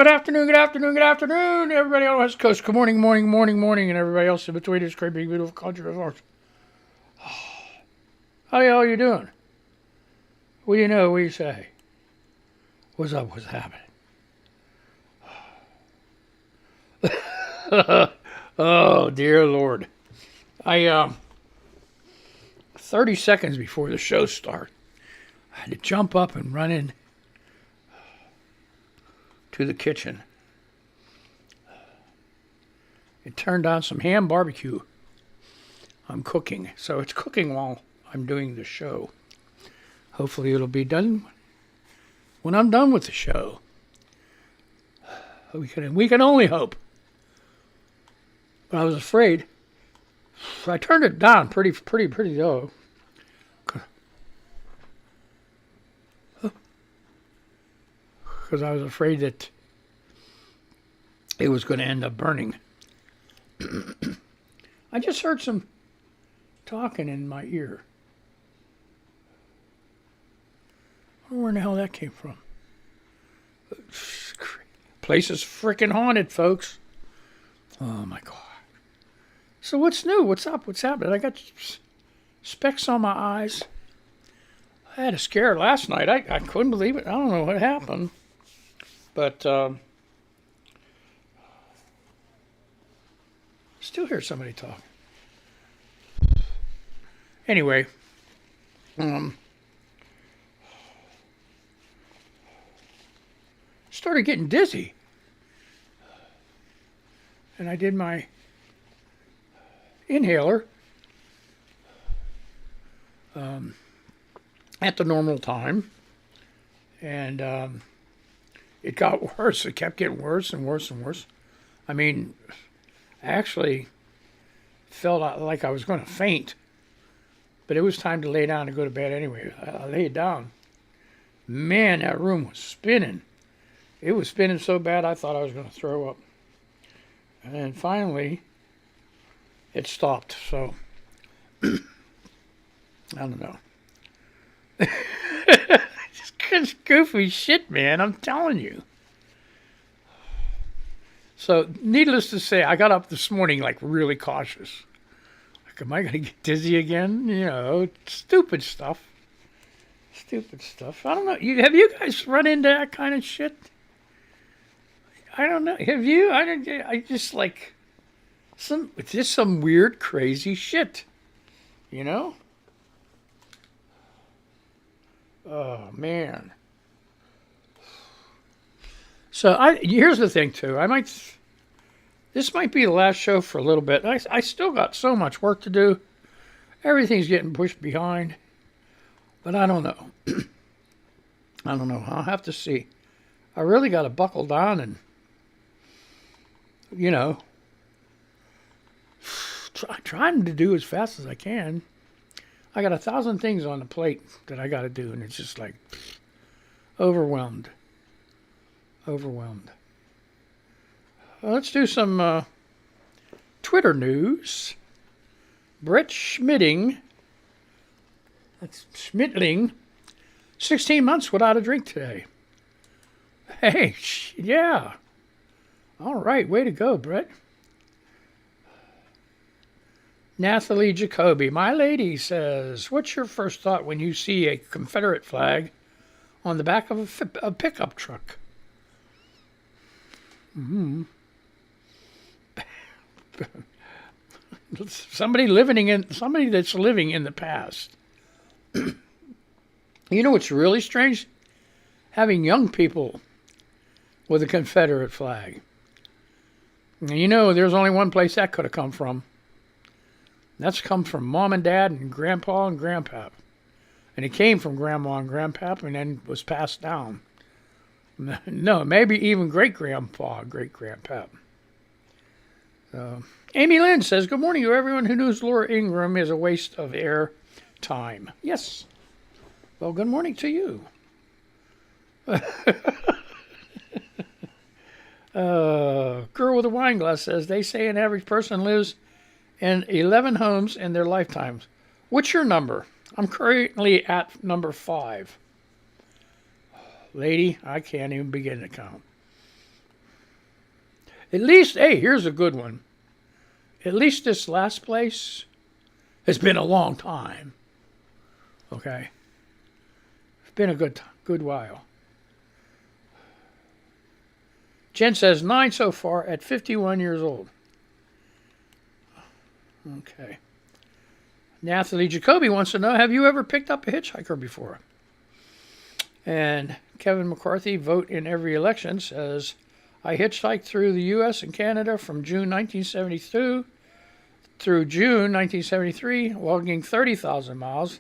good afternoon, everybody on the West Coast. Good morning, and everybody else in between this great big beautiful country of ours. How y'all you doing? What do you know? What do you say? What's up? What's happening? Oh dear Lord! I 30 seconds before the show started, I had to jump up and run in to the kitchen and turned on some ham barbecue. I'm cooking, so it's cooking while I'm doing the show. Hopefully it'll be done when I'm done with the show. We can only hope. But I was afraid. I turned it down pretty low. Because I was afraid that it was going to end up burning. I just heard some talking in my ear. I wonder where the hell that came from. Place is freaking haunted, folks. Oh my God. So what's new? What's up? What's happening? I got specks on my eyes. I had a scare last night. I couldn't believe it. I don't know what happened. But still hear somebody talking. Anyway, started getting dizzy. And I did my inhaler at the normal time. And it got worse. It kept getting worse and worse and worse. I mean, I actually felt like I was going to faint. But it was time to lay down and go to bed anyway. I laid down. Man, that room was spinning. It was spinning so bad I thought I was going to throw up. And then finally, it stopped. So, I don't know. Just goofy shit, man. I'm telling you. So, needless to say, I got up this morning like really cautious. Like, am I going to get dizzy again? You know, stupid stuff. Stupid stuff. I don't know. Have you guys run into that kind of shit? I don't know. Have you? I just like it's just some weird, crazy shit. You know? Oh man. So here's the thing too. This might be the last show for a little bit. I still got so much work to do. Everything's getting pushed behind. But I don't know. I don't know. I'll have to see. I really got to buckle down and, you know, trying to do as fast as I can. I got 1,000 things on the plate that I got to do, and it's just like overwhelmed. Let's do some Twitter news. Brett Schmitting, that's Schmitling, 16 months without a drink today. Hey, yeah. All right, way to go, Brett. Nathalie Jacoby, my lady, says, what's your first thought when you see a Confederate flag on the back of a pickup truck? Mm-hmm. Somebody that's living in the past. You know what's really strange? Having young people with a Confederate flag. And you know, there's only one place that could have come from. That's come from Mom and Dad and Grandpa and Grandpap. And it came from Grandma and Grandpap and then was passed down. No, maybe even Great-Grandpa, Great-Grandpap. Amy Lynn says, good morning to everyone who knows Laura Ingraham is a waste of air time. Yes. Well, good morning to you. Girl with a wine glass says, they say an average person lives in 11 homes in their lifetimes. What's your number? I'm currently at number 5. Lady, I can't even begin to count. At least, hey, here's a good one. At least this last place has been a long time. Okay, it's been a good while. Jen says 9 so far at 51 years old. Okay. Nathalie Jacoby wants to know, have you ever picked up a hitchhiker before? And Kevin McCarthy, vote in every election, says, I hitchhiked through the U.S. and Canada from June 1972 through June 1973, logging 30,000 miles.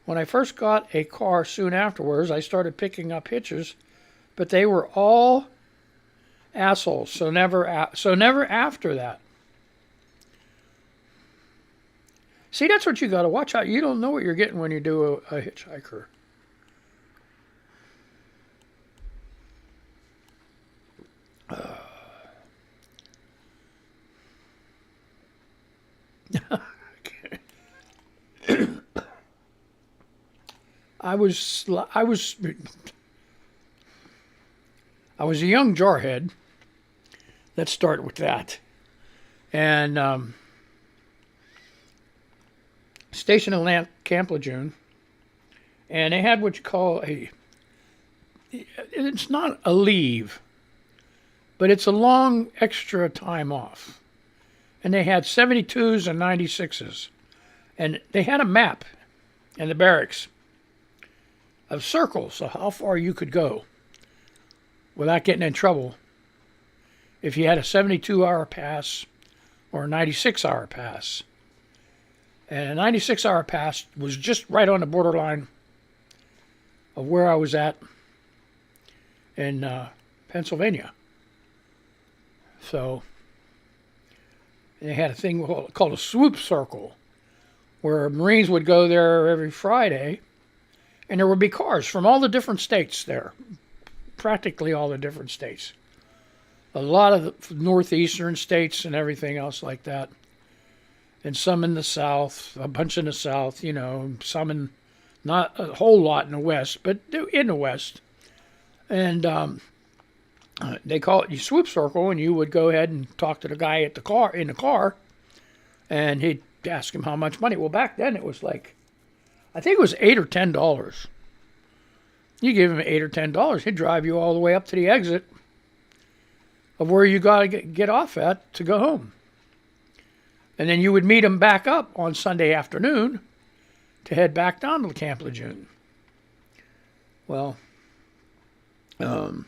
When I first got a car soon afterwards, I started picking up hitchers, but they were all assholes, so never after that. See, that's what you got to watch out. You don't know what you're getting when you do a hitchhiker. I was a young jarhead. Let's start with that. And stationed in Camp Lejeune, and they had what you call it's not a leave, but it's a long extra time off. And they had 72s and 96s. And they had a map in the barracks of circles of how far you could go without getting in trouble if you had a 72-hour pass or a 96-hour pass. And a 96-hour pass was just right on the borderline of where I was at in Pennsylvania. So they had a thing called a swoop circle, where Marines would go there every Friday, and there would be cars from all the different states there, practically all the different states. A lot of the northeastern states and everything else like that. And some in the south, a bunch in the south, some in, not a whole lot in the west, but in the west. And they call it your swoop circle, and you would go ahead and talk to the guy in the car, and he'd ask him how much money. Well, back then it was like, I think it was $8 or $10. You give him $8 or $10, he'd drive you all the way up to the exit of where you got to get off at to go home. And then you would meet him back up on Sunday afternoon to head back down to Camp Lejeune. Well, I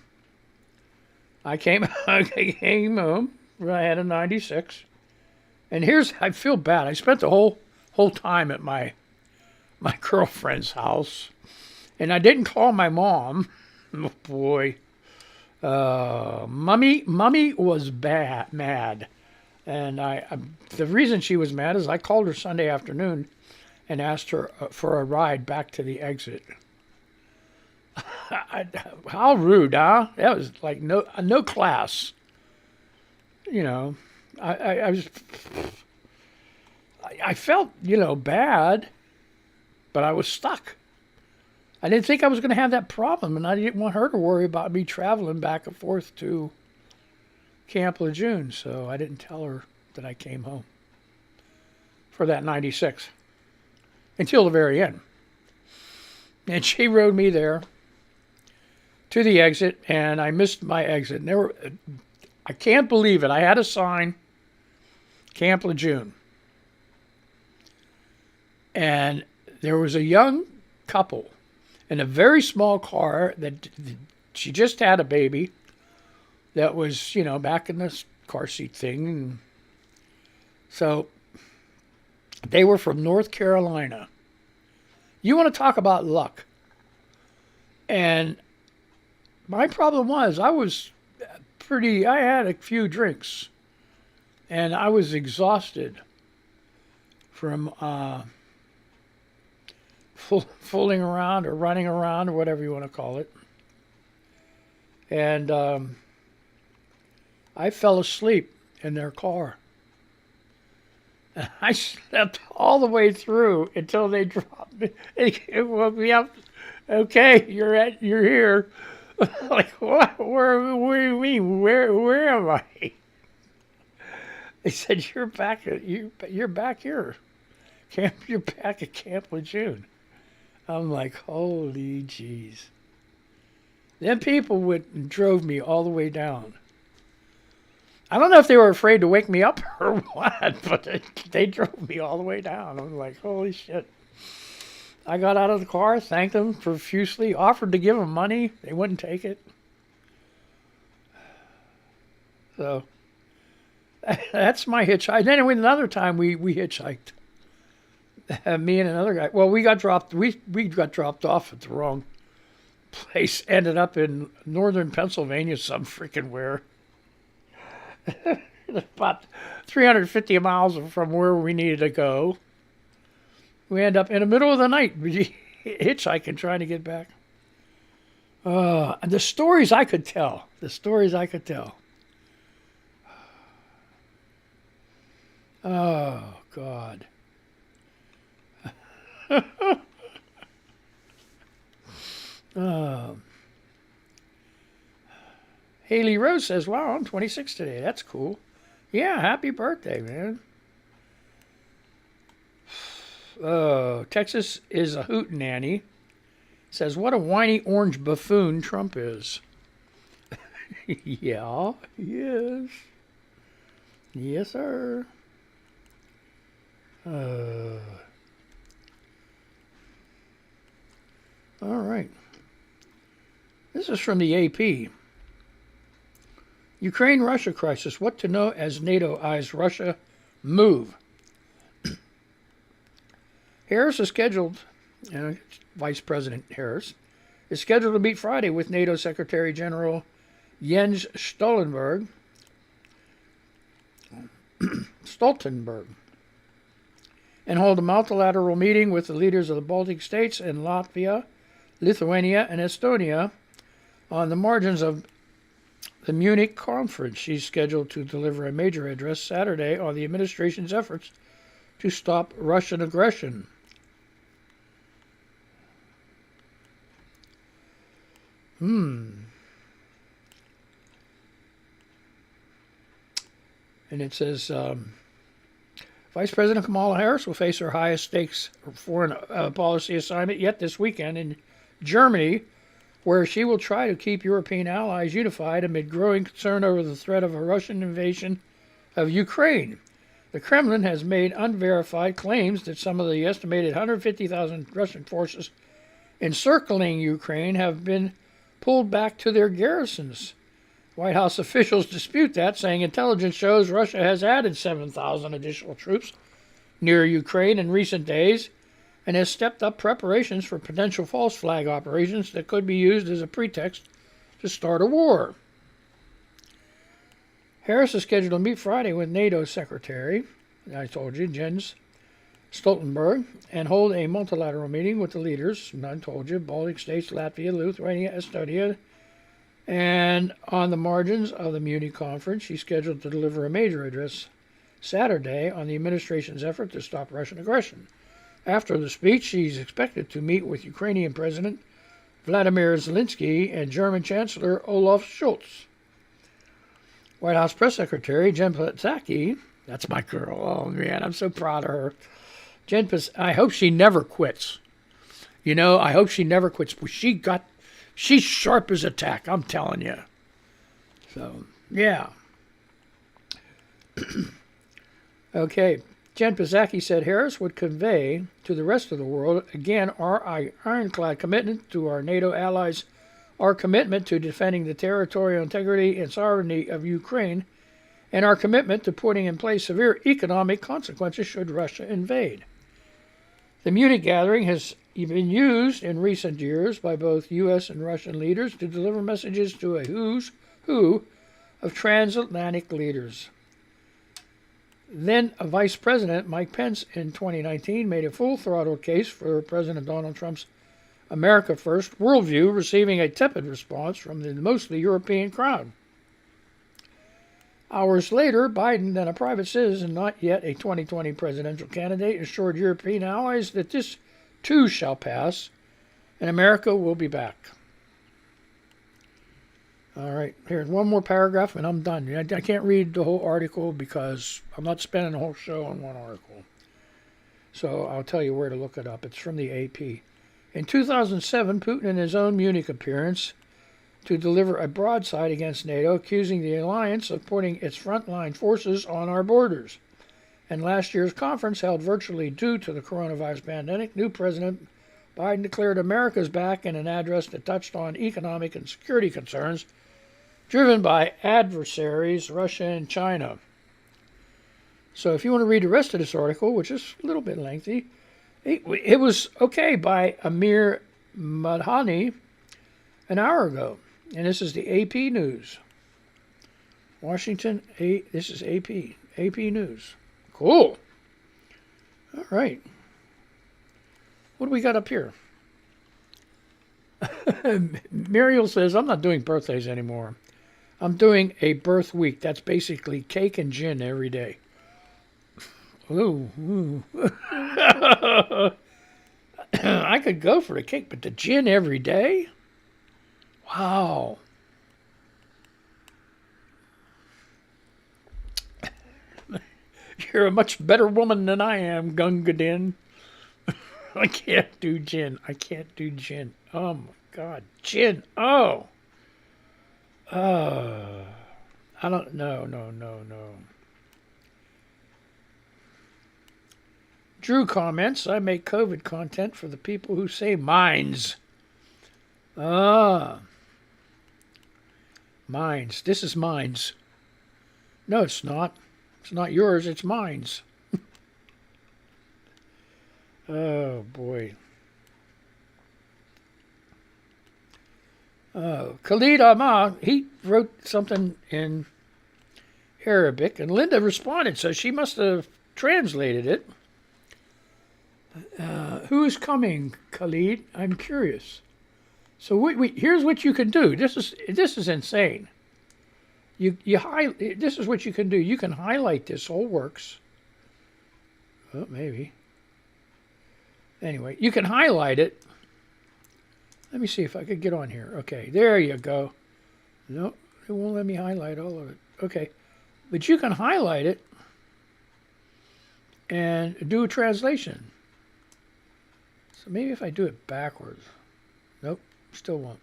came home. I had a 96. And I feel bad. I spent the whole time at my girlfriend's house. And I didn't call my mom. Oh, boy. Mommy was mad. And the reason she was mad is I called her Sunday afternoon and asked her for a ride back to the exit. How rude, huh? That was like no class. I felt, bad, but I was stuck. I didn't think I was going to have that problem, and I didn't want her to worry about me traveling back and forth to Camp Lejeune, so I didn't tell her that I came home for that 96 until the very end. And she rode me there to the exit, and I missed my exit. And I can't believe it. I had a sign, Camp Lejeune. And there was a young couple in a very small car that she just had a baby that was, back in this car seat thing. And so they were from North Carolina. You want to talk about luck. And my problem was I had a few drinks, and I was exhausted from fooling around or running around or whatever you want to call it. And I fell asleep in their car. And I slept all the way through until they dropped me. They woke me up. Okay, you're here. Like, what? Where do you mean? Where am I? They said, you're back here. You're back at Camp Lejeune. I'm like, holy jeez. Them people drove me all the way down. I don't know if they were afraid to wake me up or what, but they drove me all the way down. I'm like, holy shit. I got out of the car, thanked them profusely, offered to give them money. They wouldn't take it. So that's my hitchhike. Then another time we hitchhiked. Me and another guy. Well, we got dropped. We got dropped off at the wrong place. Ended up in northern Pennsylvania, some freaking where. About 350 miles from where we needed to go. We end up in the middle of the night hitchhiking, trying to get back. And the stories I could tell. Oh, God. Haley Rose says, wow, I'm 26 today. That's cool. Yeah, happy birthday, man. Texas is a hootenanny. Says, what a whiny orange buffoon Trump is. Yeah, he is. Yes, sir. All right. This is from the AP. Ukraine-Russia crisis. What to know as NATO eyes Russia move. Harris is scheduled, Vice President Harris, is scheduled to meet Friday with NATO Secretary General Jens Stoltenberg, and hold a multilateral meeting with the leaders of the Baltic states and Latvia, Lithuania, and Estonia on the margins of the Munich conference. She's scheduled to deliver a major address Saturday on the administration's efforts to stop Russian aggression. And it says, Vice President Kamala Harris will face her highest stakes foreign policy assignment yet this weekend in Germany, where she will try to keep European allies unified amid growing concern over the threat of a Russian invasion of Ukraine. The Kremlin has made unverified claims that some of the estimated 150,000 Russian forces encircling Ukraine have been pulled back to their garrisons. White House officials dispute that, saying intelligence shows Russia has added 7,000 additional troops near Ukraine in recent days and has stepped up preparations for potential false flag operations that could be used as a pretext to start a war. Harris is scheduled to meet Friday with NATO Secretary, I told you, Jens Stoltenberg, and hold a multilateral meeting with the leaders, I told you, Baltic states, Latvia, Lithuania, Estonia, and on the margins of the Munich conference, she's scheduled to deliver a major address Saturday on the administration's effort to stop Russian aggression. After the speech, she's expected to meet with Ukrainian President Vladimir Zelensky and German Chancellor Olaf Scholz. White House Press Secretary Jen Psaki, that's my girl. Oh man, I'm so proud of her. I hope she never quits. I hope she never quits. But she's sharp as a tack, I'm telling you. So, yeah. Okay. Jen Psaki said Harris would convey to the rest of the world, again, our ironclad commitment to our NATO allies, our commitment to defending the territorial integrity and sovereignty of Ukraine, and our commitment to putting in place severe economic consequences should Russia invade. The Munich gathering has been used in recent years by both U.S. and Russian leaders to deliver messages to a who's who of transatlantic leaders. Then Vice President Mike Pence in 2019 made a full-throttle case for President Donald Trump's America First worldview, receiving a tepid response from the mostly European crowd. Hours later, Biden, then a private citizen, not yet a 2020 presidential candidate, assured European allies that this too shall pass and America will be back. All right, here's one more paragraph and I'm done. I can't read the whole article because I'm not spending the whole show on one article. So I'll tell you where to look it up. It's from the AP. In 2007, Putin, in his own Munich appearance, to deliver a broadside against NATO, accusing the alliance of putting its frontline forces on our borders. And last year's conference, held virtually due to the coronavirus pandemic, new President Biden declared America's back in an address that touched on economic and security concerns driven by adversaries, Russia and China. So if you want to read the rest of this article, which is a little bit lengthy, it was okay by Amir Madhani an hour ago. And this is the AP News. Washington, this is AP News. Cool. All right. What do we got up here? Muriel says, I'm not doing birthdays anymore. I'm doing a birth week. That's basically cake and gin every day. Ooh. I could go for the cake, but the gin every day? Wow. You're a much better woman than I am, Gunga Din. I can't do gin. Oh, my God. Gin. Oh. I don't... No. Drew comments, I make COVID content for the people who say mines. Mines. This is mines. No, it's not. It's not yours, it's mine's. Oh, boy. Khalid Ahmad, he wrote something in Arabic, and Linda responded, so she must have translated it. Who is coming, Khalid? I'm curious. So here's what you can do. This is insane. This is what you can do. You can highlight this whole works. Oh, maybe. Anyway, you can highlight it. Let me see if I could get on here. Okay, there you go. Nope, it won't let me highlight all of it. Okay, but you can highlight it and do a translation. So maybe if I do it backwards. Nope, still won't.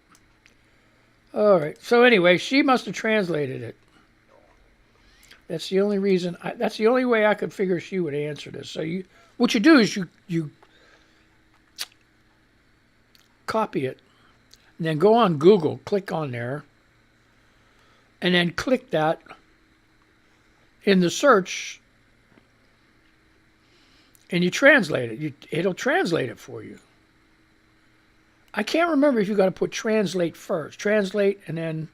All right, so anyway, she must have translated it. That's the only reason. That's the only way I could figure she would answer this. So what you do is you copy it, and then go on Google, click on there, and then click that in the search, and you translate it. It'll translate it for you. I can't remember if you got to put translate first. Translate and then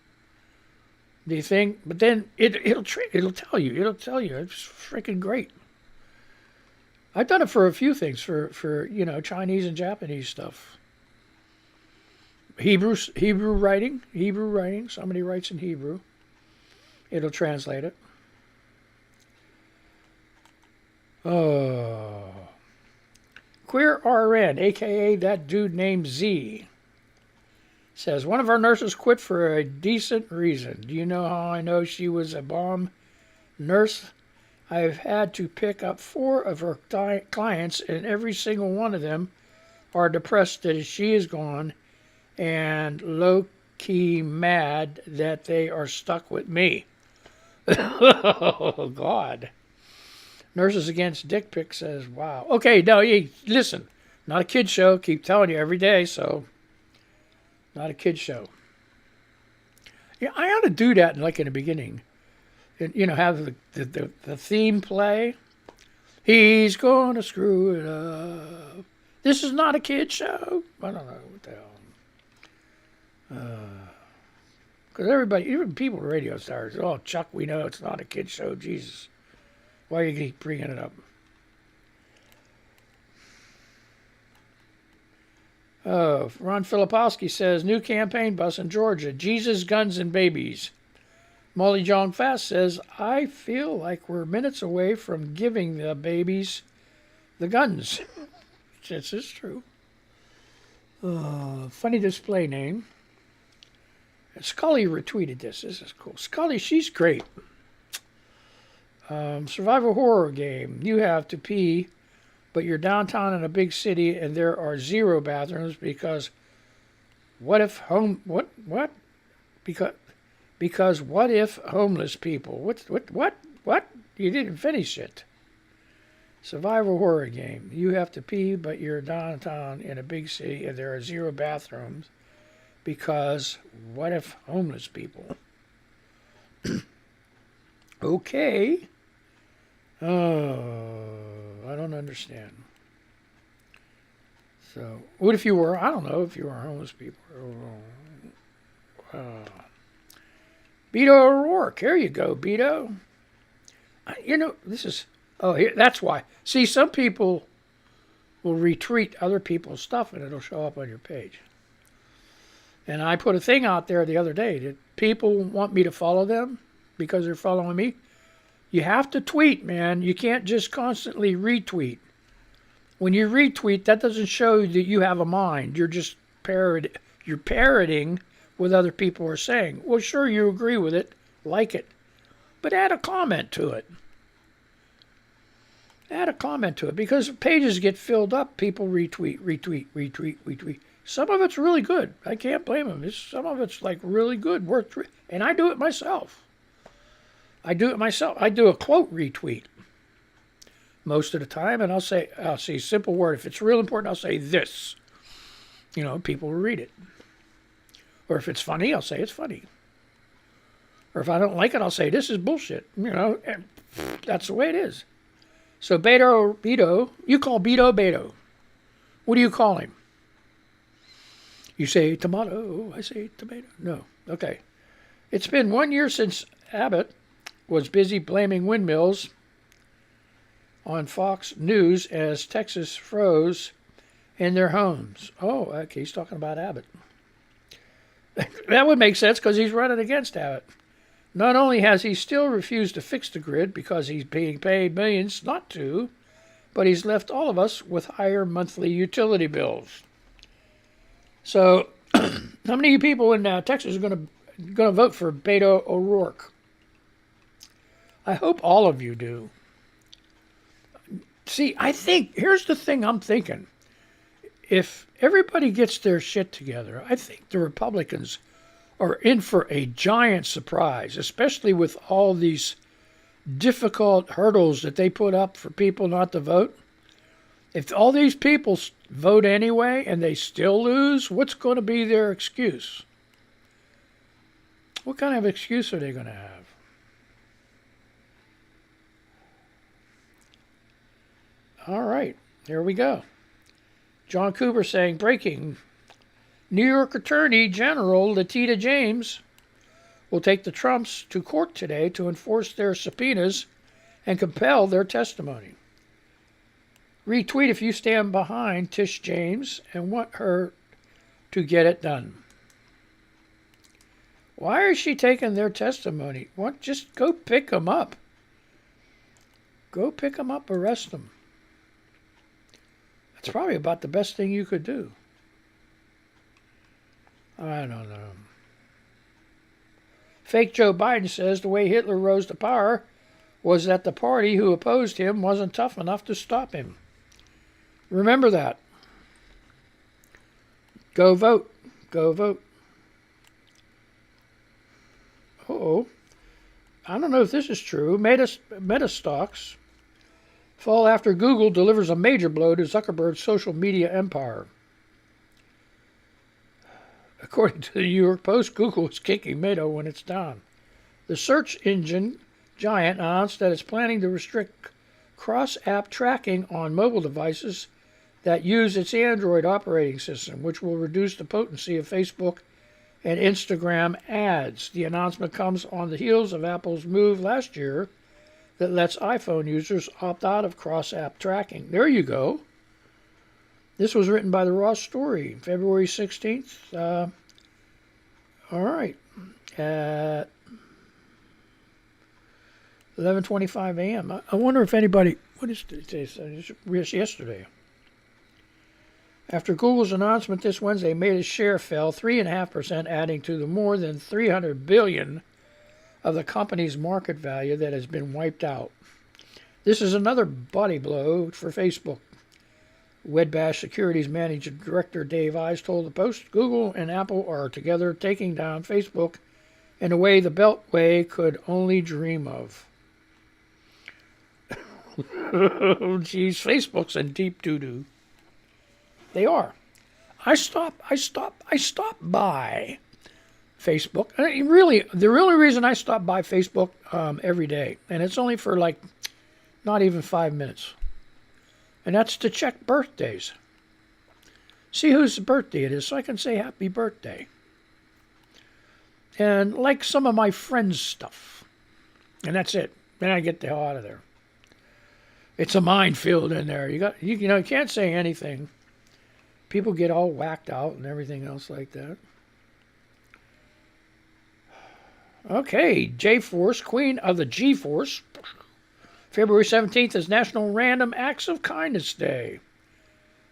the thing, but then it'll tell you. It'll tell you. It's freaking great. I've done it for a few things for Chinese and Japanese stuff. Hebrew writing. Somebody writes in Hebrew. It'll translate it. Oh. Queer RN, a.k.a. that dude named Z, says, one of our nurses quit for a decent reason. Do you know how I know she was a bomb nurse? I've had to pick up 4 of her clients, and every single one of them are depressed that she is gone and low-key mad that they are stuck with me. Oh, God. Nurses Against Dick Pic says, wow. Okay, no, listen, not a kid show. Keep telling you every day, so not a kid show. Yeah, I ought to do that in the beginning. And, have the theme play. He's going to screw it up. This is not a kid show. I don't know what the hell. Because everybody, even people radio stars, oh, Chuck, we know it's not a kid show. Jesus. Why do you keep bringing it up? Oh, Ron Filipowski says, new campaign bus in Georgia, Jesus, Guns, and Babies. Molly John Fast says, I feel like we're minutes away from giving the babies the guns. This is true. Funny display name. And Scully retweeted this. This is cool. Scully, she's great. Survival horror game. You have to pee, but you're downtown in a big city and there are 0 bathrooms because because what if homeless people? What? You didn't finish it. Survival horror game. You have to pee, but you're downtown in a big city and there are 0 bathrooms because what if homeless people? Okay. Oh, I don't understand. So, what if you were? I don't know if you were homeless people. Beto O'Rourke. Here you go, Beto. You know, this is... Oh, here, that's why. See, some people will retweet other people's stuff and it'll show up on your page. And I put a thing out there the other day. Did people want me to follow them because they're following me? You have to tweet, man. You can't just constantly retweet. When you retweet, that doesn't show that you have a mind. You're just parroting what other people are saying. Well, sure, you agree with it, like it, but add a comment to it. Add a comment to it because pages get filled up. People retweet. Some of it's really good. I can't blame them. Some of it's like really good, and I do it myself. I do a quote retweet most of the time, and I'll say simple word. If it's real important, I'll say this. You know, people will read it. Or if it's funny, I'll say it's funny. Or if I don't like it, I'll say this is bullshit. You know, and that's the way it is. So Beto, you call Beto. What do you call him? You say tomato, I say tomato. No, okay. It's been 1 year since Abbott was busy blaming windmills on Fox News as Texas froze in their homes. Oh, okay, he's talking about Abbott. That would make sense because he's running against Abbott. Not only has he still refused to fix the grid because he's being paid millions not to, but he's left all of us with higher monthly utility bills. So, how many of you people in Texas are going to vote for Beto O'Rourke? I hope all of you do. See, here's the thing I'm thinking. If everybody gets their shit together, I think the Republicans are in for a giant surprise, especially with all these difficult hurdles that they put up for people not to vote. If all these people vote anyway and they still lose, what's going to be their excuse? What kind of excuse are they going to have? All right, here we go. John Cooper saying, breaking. New York Attorney General Letitia James will take the Trumps to court today to enforce their subpoenas and compel their testimony. Retweet if you stand behind Tish James and want her to get it done. Why is she taking their testimony? Just go pick them up. Go pick them up, arrest them. That's probably about the best thing you could do. I don't know. Fake Joe Biden says the way Hitler rose to power was that the party who opposed him wasn't tough enough to stop him. Remember that. Go vote. Go vote. Uh-oh. I don't know if this is true. Meta stocks fall after Google delivers a major blow to Zuckerberg's social media empire. According to the New York Post, Google is kicking Meta when it's down. The search engine giant announced that it's planning to restrict cross-app tracking on mobile devices that use its Android operating system, which will reduce the potency of Facebook and Instagram ads. The announcement comes on the heels of Apple's move last year that lets iPhone users opt out of cross-app tracking. There you go. This was written by the Ross Story, February 16th. All right. At 11:25 a.m. I wonder if anybody... What is today? It's yesterday. After Google's announcement this Wednesday made its share fell 3.5%, adding to the more than $300 billion of the company's market value that has been wiped out. This is another body blow for Facebook. Wedbush Securities Managing Director Dave Ives told the Post, Google and Apple are together taking down Facebook in a way the Beltway could only dream of. Oh, geez, Facebook's in deep doo-doo. They are. I stop by Facebook. Really, the only reason I stop by Facebook every day, and it's only for like not even 5 minutes, and that's to check birthdays. See whose birthday it is so I can say happy birthday. And like some of my friends' stuff. And that's it. Then I get the hell out of there. It's a minefield in there. You can't say anything. People get all whacked out and everything else like that. Okay, J-Force, Queen of the G-Force. February 17th is National Random Acts of Kindness Day.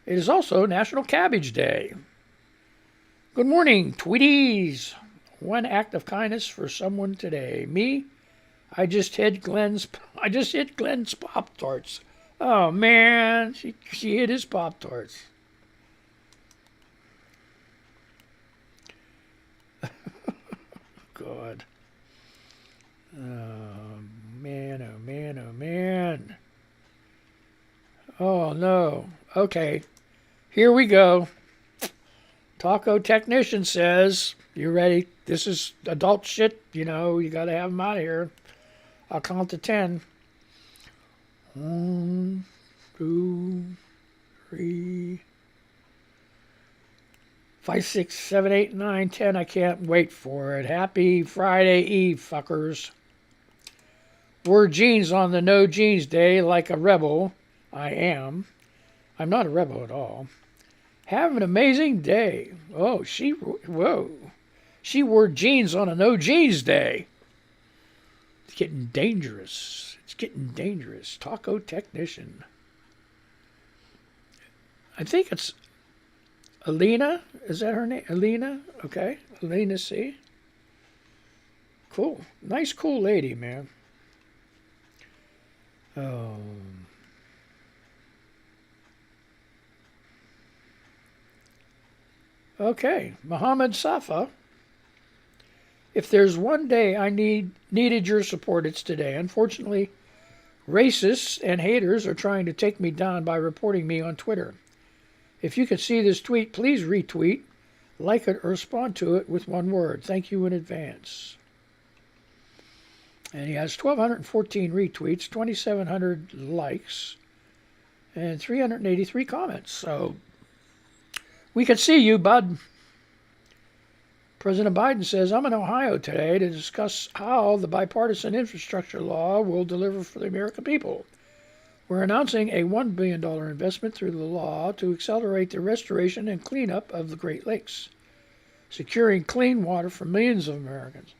It is also National Cabbage Day. Good morning, Tweeties. One act of kindness for someone today. Me? I just hit Glenn's Pop-Tarts. Oh, man. She hit his Pop-Tarts. God. Oh, man, oh, man, oh, man. Oh, no. Okay. Here we go. Taco Technician says, you ready? This is adult shit. You got to have them out of here. I'll count to 10. 1, 2, 3, 5, 6, 7, 8, 9, 10. I can't wait for it. Happy Friday Eve, fuckers. Wore jeans on the No Jeans Day like a rebel. I am. I'm not a rebel at all. Have an amazing day. Oh, whoa. She wore jeans on a No Jeans Day. It's getting dangerous. It's getting dangerous. Taco Technician. I think it's Alina. Is that her name? Alina? Okay. Alina C. Cool. Nice, cool lady, man. Oh. Okay. Muhammad Safa. If there's one day I needed your support, it's today. Unfortunately, racists and haters are trying to take me down by reporting me on Twitter. If you could see this tweet, please retweet, like it, or respond to it with one word. Thank you in advance. And he has 1,214 retweets, 2,700 likes, and 383 comments. So we could see you, bud. President Biden says, I'm in Ohio today to discuss how the bipartisan infrastructure law will deliver for the American people. We're announcing a $1 billion investment through the law to accelerate the restoration and cleanup of the Great Lakes, securing clean water for millions of Americans.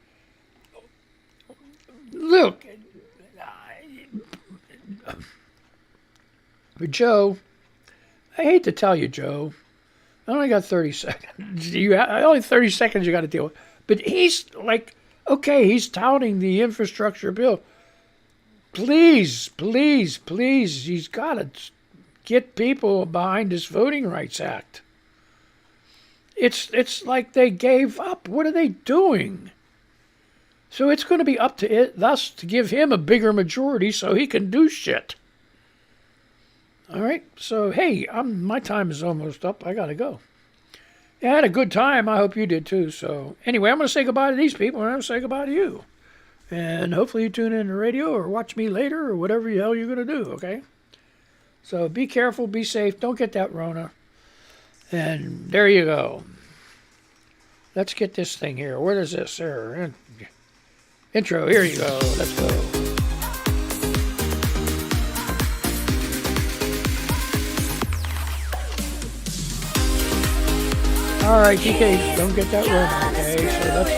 Look, Joe, I hate to tell you, Joe, I only got 30 seconds. Only 30 seconds you got to deal with. But he's like, okay, he's touting the infrastructure bill. Please, please, please, he's got to get people behind this Voting Rights Act. It's like they gave up. What are they doing? So it's going to be up to us to give him a bigger majority so he can do shit. All right, so hey, my time is almost up. I got to go. I had a good time. I hope you did too. So anyway, I'm going to say goodbye to these people, and I'm going to say goodbye to you. And hopefully you tune in the radio or watch me later or whatever the hell you're going to do, okay? So be careful, be safe, don't get that Rona. And there you go. Let's get this thing here. What is this? There. Intro, here you go. Let's go. All right, DK, don't get that Rona, okay? So let's